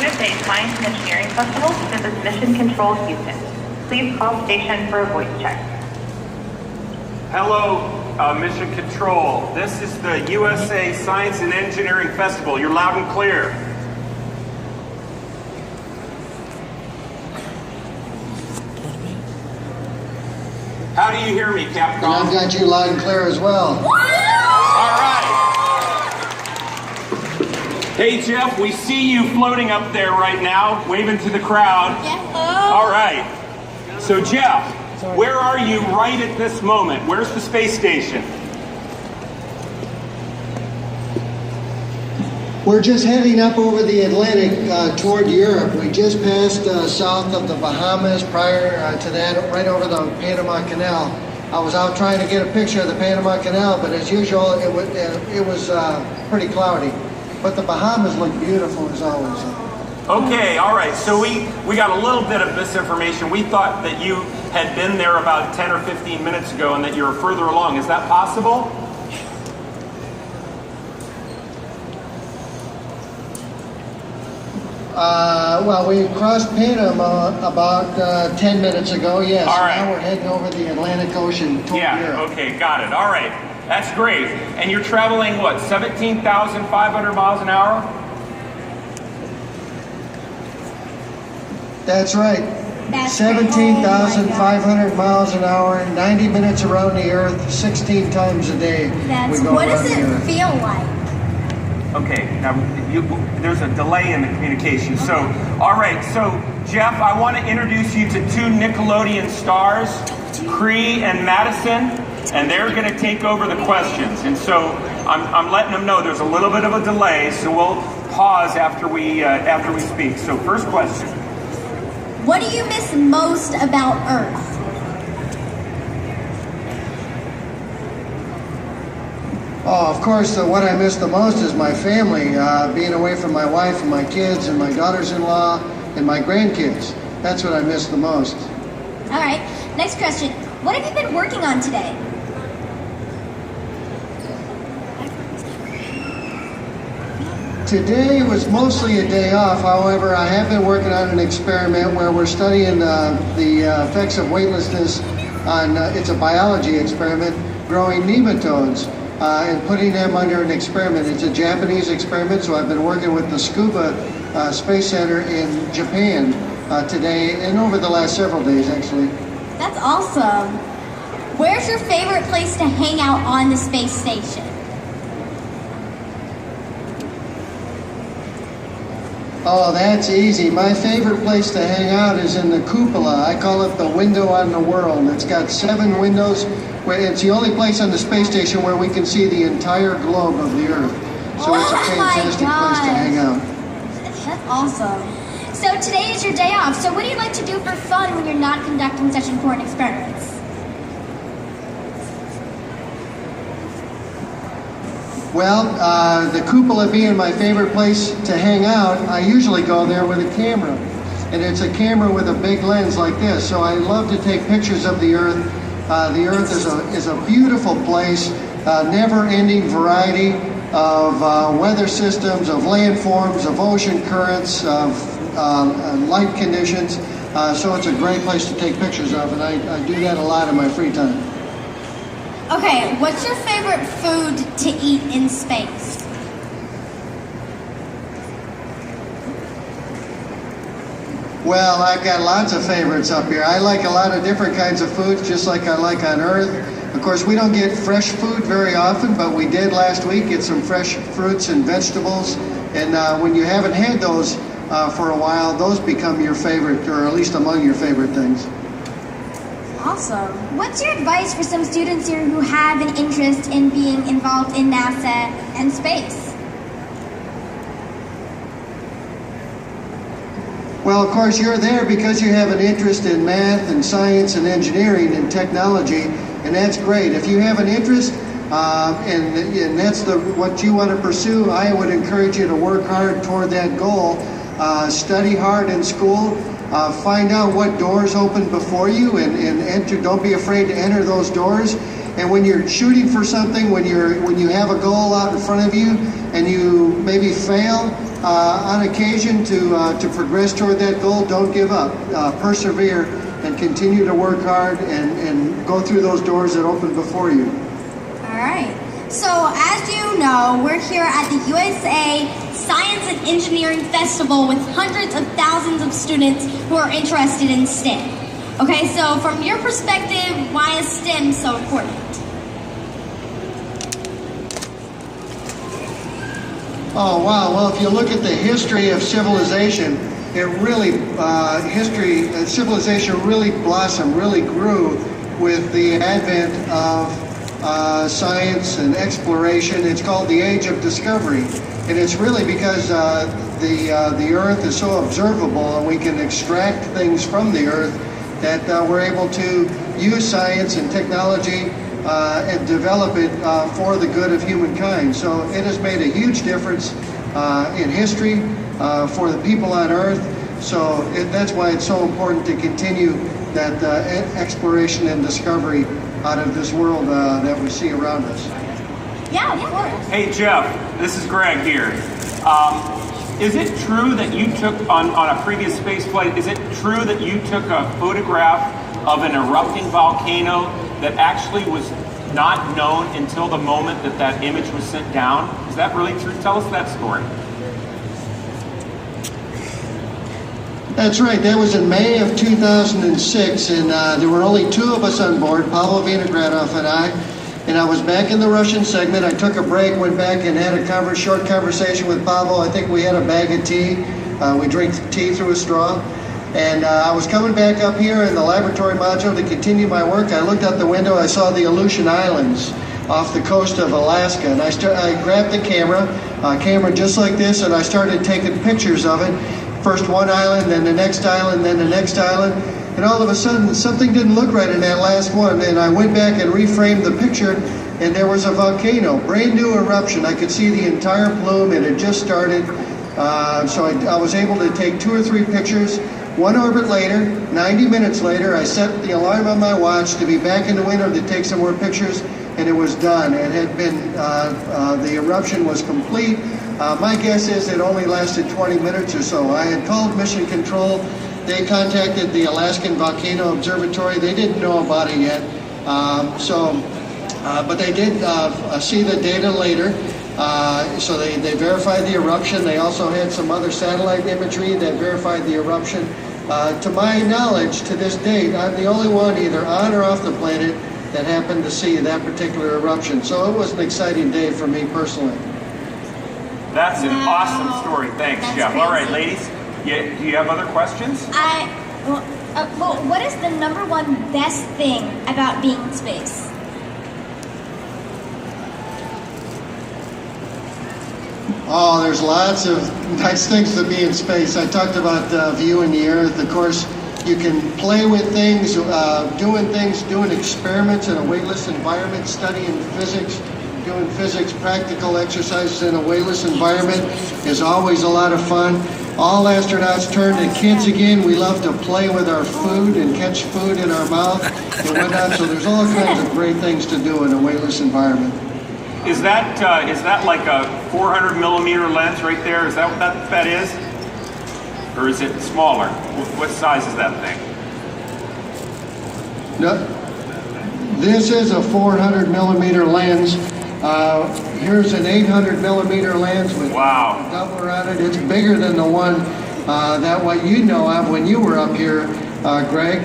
USA Science and Engineering Festival. This is Mission Control Houston. Please call station for a voice check. Hello, Mission Control. This is the USA Science and Engineering Festival. You're loud and clear. How do you hear me, Capcom? And I've got you loud and clear as well. All right. Hey, Jeff, we see you floating up there right now, waving to the crowd. Yeah. All right. So, Jeff, where are you right at this moment? Where's the space station? We're just heading up over the Atlantic toward Europe. We just passed south of the Bahamas. Prior to that, right over the Panama Canal. I was out trying to get a picture of the Panama Canal, but as usual, it was pretty cloudy. But the Bahamas look beautiful as always. Okay, all right. So we got a little bit of misinformation. We thought that you had been there about 10 or 15 minutes ago and that you were further along. Is that possible? Well, we crossed Panama about 10 minutes ago, yes. All right. Now we're heading over the Atlantic Ocean toward Europe. Okay, got it. All right. That's great. And you're traveling, what, 17,500 miles an hour? That's right. That's 17,500 miles an hour, 90 minutes around the Earth, 16 times a day. What does it feel like? Okay, now there's a delay in the communication. So, all right, so Jeff, I want to introduce you to two Nickelodeon stars, Cree and Madison, and they're going to take over the questions. And so I'm letting them know there's a little bit of a delay, so we'll pause after we speak. So first question. What do you miss most about Earth? Oh, of course, what I miss the most is my family, being away from my wife and my kids and my daughters-in-law and my grandkids. That's what I miss the most. All right, next question. What have you been working on today? Today was mostly a day off. However, I have been working on an experiment where we're studying the effects of weightlessness on, it's a biology experiment, growing nematodes. And putting them under an experiment. It's a Japanese experiment, so I've been working with the Scuba Space Center in Japan today and over the last several days, actually. That's awesome. Where's your favorite place to hang out on the space station? Oh, that's easy. My favorite place to hang out is in the cupola. I call it the window on the world. It's got 7 windows. It's the only place on the space station where we can see the entire globe of the Earth. So it's a fantastic place to hang out. That's awesome. So today is your day off. So what do you like to do for fun when you're not conducting such important experiments? Well, the cupola being my favorite place to hang out, I usually go there with a camera. And it's a camera with a big lens like this. So I love to take pictures of the Earth. The Earth is a beautiful place, never-ending variety of weather systems, of landforms, of ocean currents, of light conditions. So it's a great place to take pictures of, and I do that a lot in my free time. Okay, what's your favorite food to eat in space? Well, I've got lots of favorites up here. I like a lot of different kinds of foods, just like I like on Earth. Of course, we don't get fresh food very often, but we did last week get some fresh fruits and vegetables. And when you haven't had those for a while, those become your favorite, or at least among your favorite things. Awesome. What's your advice for some students here who have an interest in being involved in NASA and space? Well, of course, you're there because you have an interest in math and science and engineering and technology, and that's great. If you have an interest and that's what you want to pursue, I would encourage you to work hard toward that goal. Study hard in school. Find out what doors open before you and enter. Don't be afraid to enter those doors. And when you're shooting for something, when you have a goal out in front of you and you maybe fail, on occasion to progress toward that goal, don't give up. Persevere and continue to work hard and go through those doors that open before you. All right. So, as you know, we're here at the USA Science and Engineering Festival with hundreds of thousands of students who are interested in STEM. Okay, so from your perspective, why is STEM so important? Oh, wow. Well, if you look at the history of civilization, it really, civilization really blossomed, really grew with the advent of science and exploration. It's called the Age of Discovery, and it's really because the Earth is so observable, and we can extract things from the Earth that we're able to use science and technology and develop it for the good of humankind. So it has made a huge difference in history for the people on Earth. So that's why it's so important to continue that exploration and discovery out of this world that we see around us. Yeah, of course. Hey Jeff, this is Greg here. Is it true that you took, on a previous space flight, is it true that you took a photograph of an erupting volcano that actually was not known until the moment that that image was sent down? Is that really true? Tell us that story. That's right. That was in May of 2006, and there were only two of us on board, Pavel Vinogradov and I. And I was back in the Russian segment. I took a break, went back and had a short conversation with Pavel. I think we had a bag of tea. We drank tea through a straw. And I was coming back up here in the laboratory module to continue my work. I looked out the window. I saw the Aleutian Islands off the coast of Alaska. And I grabbed the camera just like this, and I started taking pictures of it. First one island, then the next island, then the next island. And all of a sudden, something didn't look right in that last one. And I went back and reframed the picture, and there was a volcano, brand new eruption. I could see the entire plume. It had just started. So I was able to take 2 or 3 pictures. One orbit later, 90 minutes later, I set the alarm on my watch to be back in the window to take some more pictures, and it was done. It had been, the eruption was complete. My guess is it only lasted 20 minutes or so. I had called Mission Control. They contacted the Alaskan Volcano Observatory. They didn't know about it yet. But they did see the data later. So they verified the eruption. They also had some other satellite imagery that verified the eruption. To my knowledge, to this date, I'm the only one either on or off the planet that happened to see that particular eruption. So it was an exciting day for me personally. That's an awesome story. Thanks, That's Jeff. crazy. All right, ladies, do you have other questions? Well, what is the number one best thing about being in space? Oh, there's lots of nice things to be in space. I talked about viewing the Earth. Of course, you can play with things, doing experiments in a weightless environment, studying physics, doing physics practical exercises in a weightless environment is always a lot of fun. All astronauts turn to kids again. We love to play with our food and catch food in our mouth and whatnot. So there's all kinds of great things to do in a weightless environment. Is that like a 400 millimeter lens right there? Is that what that is? Or is it smaller? What size is that thing? No, this is a 400 millimeter lens. Here's an 800 millimeter lens with Wow. a doubler on it. It's bigger than the one that what you know of when you were up here, Greg.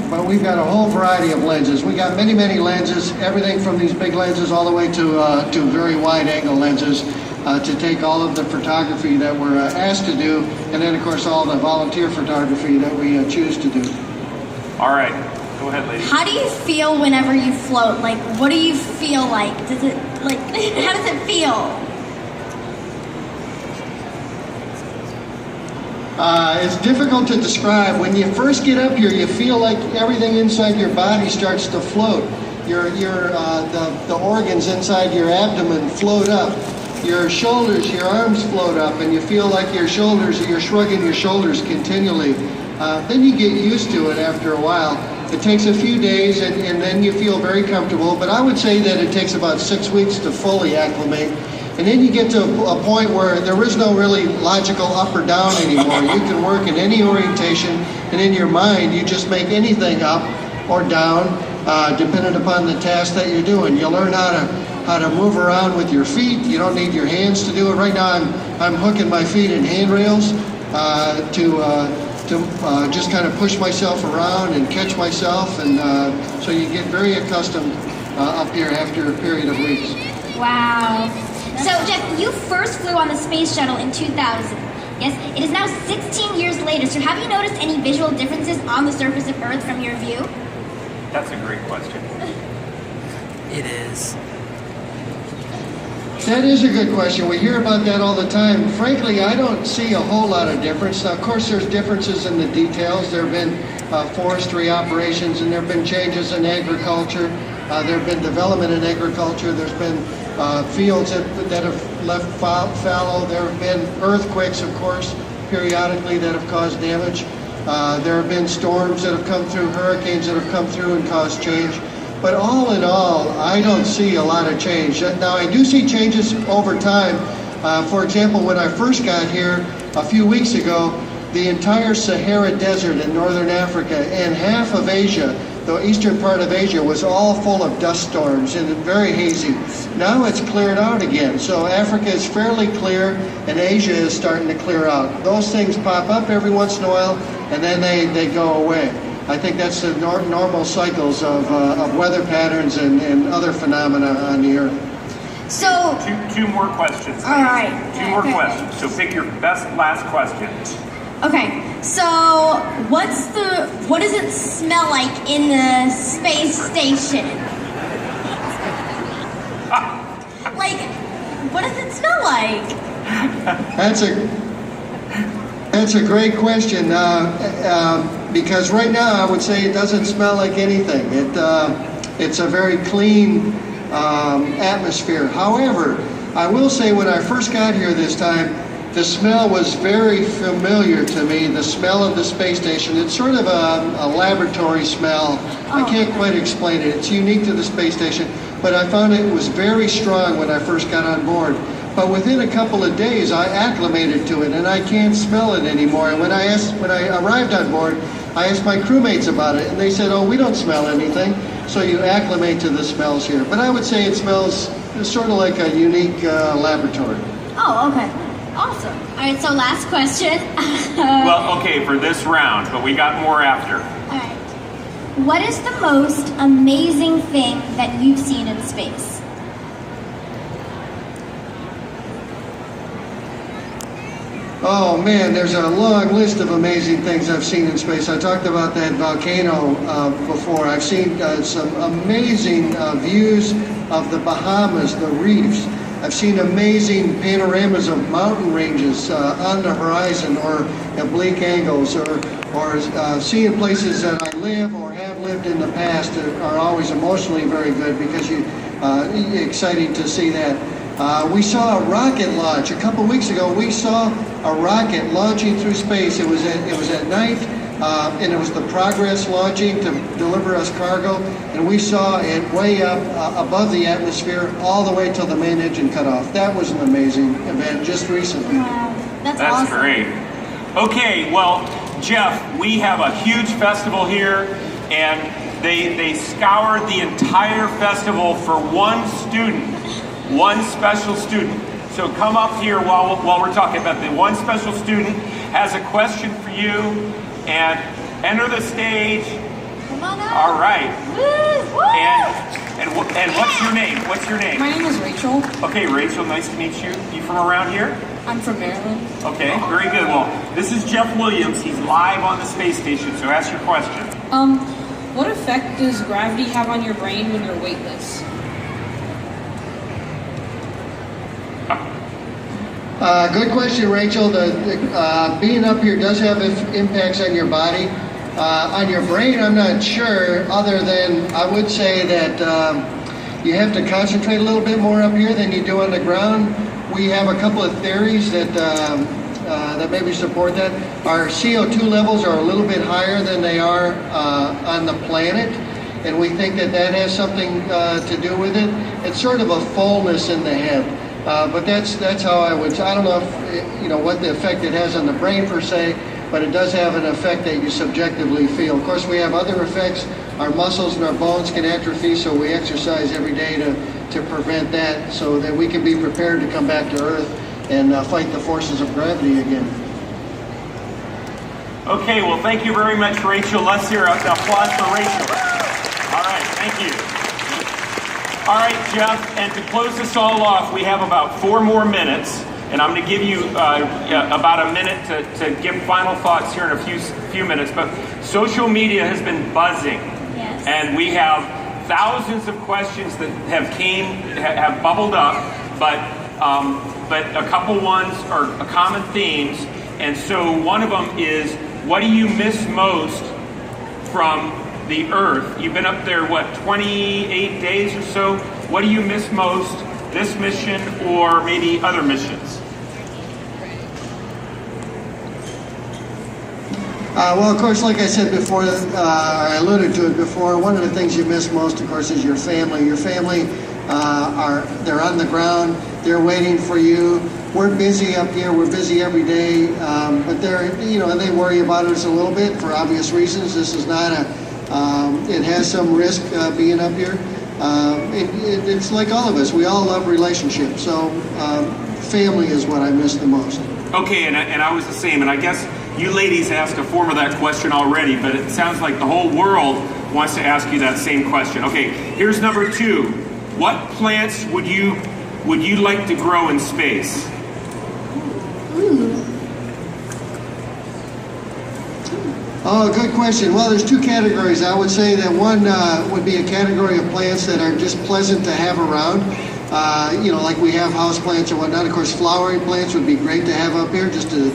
But we've got a whole variety of lenses. We got many, many lenses, everything from these big lenses all the way to very wide angle lenses to take all of the photography that we're asked to do, and then of course all the volunteer photography that we choose to do. All right, go ahead, lady. How do you feel whenever you float? Like, what do you feel like? Does it, like, how does it feel? It's difficult to describe. When you first get up here, you feel like everything inside your body starts to float. The organs inside your abdomen float up. Your shoulders, your arms float up, and you feel like you're shrugging your shoulders continually. Then you get used to it after a while. It takes a few days, and then you feel very comfortable. But I would say that it takes about 6 weeks to fully acclimate. And then you get to a point where there is no really logical up or down anymore. You can work in any orientation, and in your mind, you just make anything up or down, depending upon the task that you're doing. You learn how to move around with your feet. You don't need your hands to do it. Right now, I'm hooking my feet in handrails to just kind of push myself around and catch myself, and so you get very accustomed up here after a period of weeks. Wow. So, Jeff, you first flew on the space shuttle in 2000. Yes, it is now 16 years later, so have you noticed any visual differences on the surface of Earth from your view? That's a great question. It is. That is a good question. We hear about that all the time. Frankly, I don't see a whole lot of difference. Now, of course, there's differences in the details. There have been forestry operations, and there have been changes in agriculture. There have been development in agriculture. There's been fields that have left fallow. There have been earthquakes, of course, periodically that have caused damage. There have been storms that have come through, hurricanes that have come through and caused change. But all in all, I don't see a lot of change. Now, I do see changes over time. For example, when I first got here a few weeks ago, the entire Sahara Desert in northern Africa and half of Asia, the eastern part of Asia, was all full of dust storms and very hazy. Now it's cleared out again. So Africa is fairly clear and Asia is starting to clear out. Those things pop up every once in a while and then they go away. I think that's the normal cycles of weather patterns and other phenomena on the Earth. So, Two more questions. all right. Two more questions. So pick your best last question. Okay, so what does it smell like in the space station? Like, what does it smell like? That's a great question. Because right now I would say it doesn't smell like anything. It's a very clean atmosphere. However, I will say when I first got here this time, the smell was very familiar to me, the smell of the space station. It's sort of a laboratory smell. I can't quite explain it. It's unique to the space station, but I found it was very strong when I first got on board. But within a couple of days, I acclimated to it, and I can't smell it anymore. And when I arrived on board, I asked my crewmates about it, and they said, "Oh, we don't smell anything." So you acclimate to the smells here. But I would say it smells sort of like a unique laboratory. Oh, okay. Awesome. All right, so last question. Well, okay, for this round, but we got more after. All right. What is the most amazing thing that you've seen in space? Oh man, there's a long list of amazing things I've seen in space. I talked about that volcano before. I've seen some amazing views of the Bahamas, the reefs. I've seen amazing panoramas of mountain ranges on the horizon or oblique angles, or seeing places that I live or have lived in the past are always emotionally very good because exciting to see that. We saw a rocket launch a couple weeks ago. We saw a rocket launching through space. It was at night, and it was the Progress launching to deliver us cargo. And we saw it way up above the atmosphere, all the way till the main engine cut off. That was an amazing event just recently. Wow, that's That's awesome. great. Okay, well, Jeff, we have a huge festival here, and they scoured the entire festival for one student, one special student. So come up here while we're talking about the one special student has a question for you, and enter the stage. Come on up. All right. Woo, woo. And what's your name? What's your name? My name is Rachel. Okay, Rachel, nice to meet you. You from around here? I'm from Maryland. Okay, very good. Well, this is Jeff Williams. He's live on the space station, so ask your question. What effect does gravity have on your brain when you're weightless? Good question, Rachel. Being up here does have impacts on your body. On your brain, I'm not sure, other than I would say that you have to concentrate a little bit more up here than you do on the ground. We have a couple of theories that maybe support that. Our CO2 levels are a little bit higher than they are on the planet, and we think that has something to do with it. It's sort of a fullness in the head. But that's how I would. I don't know if you know what the effect it has on the brain per se, but it does have an effect that you subjectively feel. Of course, we have other effects. Our muscles and our bones can atrophy, so we exercise every day to prevent that, so that we can be prepared to come back to Earth and fight the forces of gravity again. Okay, well, thank you very much, Rachel. Let's hear an applause for Rachel. All right, thank you. All right, Jeff, and to close this all off, we have about 4 more minutes, and I'm going to give you about a minute to give final thoughts here in a few minutes. But social media has been buzzing, Yes. and we have thousands of questions that have bubbled up, but a couple ones are common themes. And so one of them is, what do you miss most from the Earth? You've been up there, 28 days or so? What do you miss most, this mission or maybe other missions? Well, of course, like I said before, I alluded to it before, one of the things you miss most, of course, is your family. Your family, they're on the ground, they're waiting for you. We're busy up here, we're busy every day, but they worry about us a little bit for obvious reasons. This is not it has some risk being up here. It's like all of us, we all love relationships, so family is what I miss the most. Okay, and I was the same, and I guess you ladies asked a form of that question already, but it sounds like the whole world wants to ask you that same question. Okay, here's number 2. What plants would you like to grow in space? Oh, good question. Well, there's 2 categories. I would say that one would be a category of plants that are just pleasant to have around. Like we have house plants and whatnot. Of course, flowering plants would be great to have up here just to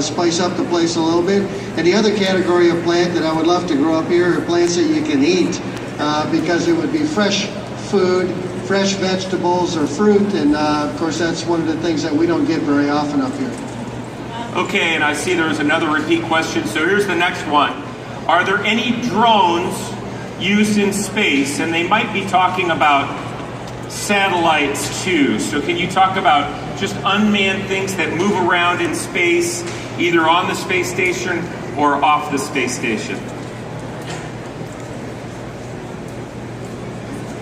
spice up the place a little bit. And the other category of plant that I would love to grow up here are plants that you can eat because it would be fresh food, fresh vegetables or fruit. And of course, that's one of the things that we don't get very often up here. Okay, and I see there's another repeat question, so here's the next one. Are there any drones used in space? And they might be talking about satellites too. So can you talk about just unmanned things that move around in space, either on the space station or off the space station?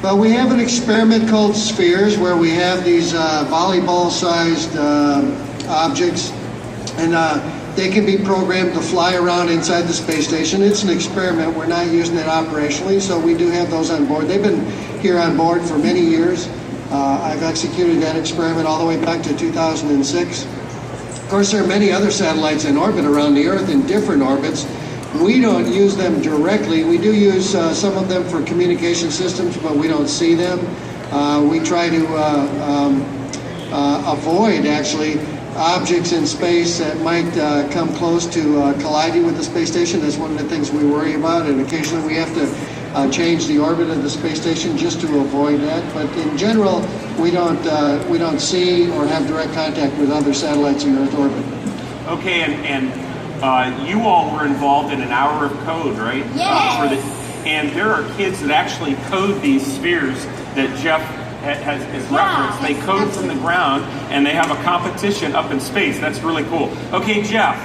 Well, we have an experiment called Spheres where we have these volleyball-sized objects, and they can be programmed to fly around inside the space station. It's an experiment. We're not using it operationally, so we do have those on board. They've been here on board for many years. I've executed that experiment all the way back to 2006. Of course, there are many other satellites in orbit around the Earth in different orbits. We don't use them directly. We do use some of them for communication systems, but we don't see them. We try to avoid, actually, objects in space that might come close to colliding with the space station. That's one of the things we worry about, and occasionally we have to change the orbit of the space station just to avoid that. But in general, we don't see or have direct contact with other satellites in Earth orbit. Okay, and you all were involved in an hour of code, right? Yes. And there are kids that actually code these spheres that Jeff has referenced. They code from the ground, and they have a competition up in space. That's really cool. Okay, Jeff,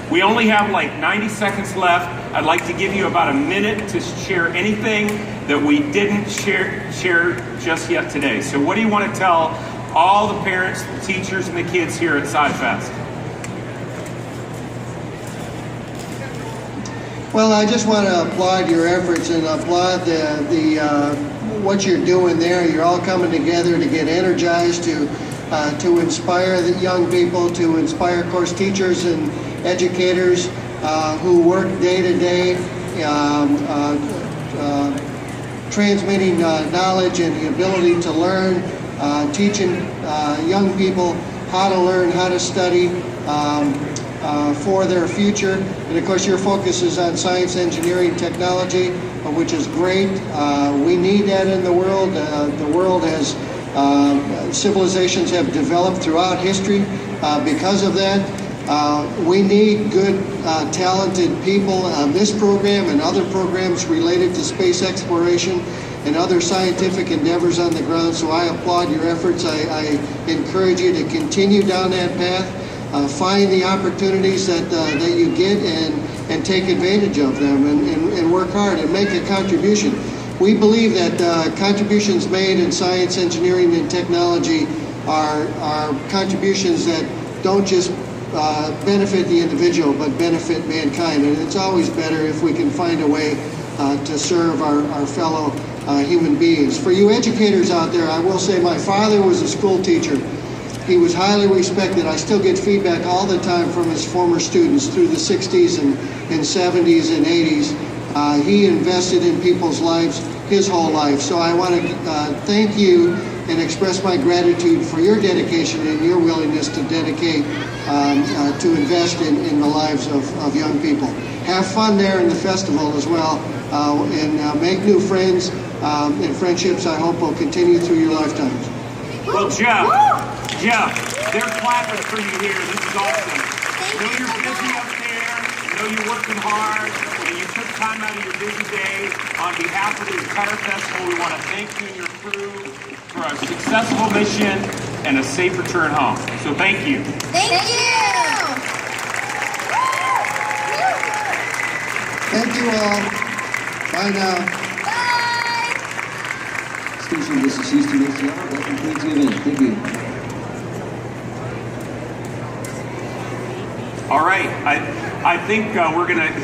we only have like 90 seconds left. I'd like to give you about a minute to share anything that we didn't share just yet today. So what do you want to tell all the parents, the teachers, and the kids here at SciFest? Well, I just want to applaud your efforts and applaud what you're doing there. You're all coming together to get energized, to inspire the young people, to inspire, of course, teachers and educators who work day to day, transmitting knowledge and the ability to learn, teaching young people how to learn, how to study for their future. And of course, your focus is on science, engineering, technology, which is great. We need that in the world. The world has, civilizations have developed throughout history because of that. We need good, talented people on this program and other programs related to space exploration and other scientific endeavors on the ground. So I applaud your efforts. I encourage you to continue down that path. Find the opportunities that you get and take advantage of them and work hard and make a contribution. We believe that contributions made in science, engineering, and technology are contributions that don't just benefit the individual but benefit mankind. And it's always better if we can find a way to serve our fellow human beings. For you educators out there, I will say my father was a school teacher. He was highly respected. I still get feedback all the time from his former students through the 60s and 70s and 80s. He invested in people's lives his whole life. So I want to thank you and express my gratitude for your dedication and your willingness to dedicate, to invest in the lives of young people. Have fun there in the festival as well, and make new friends and friendships I hope will continue through your lifetimes. Well, Jeff, they're clapping for you here. This is awesome. I know you're busy up there. I know you're working hard, and you took time out of your busy day. On behalf of the entire festival, we want to thank you and your crew for a successful mission and a safe return home. So thank you. Thank you! Thank you all. Bye now. Bye! Station, this is Houston, Mexico. That concludes the event. Thank you. All right, I think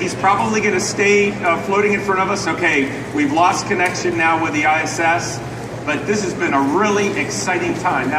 he's probably gonna stay floating in front of us. Okay, we've lost connection now with the ISS, but this has been a really exciting time.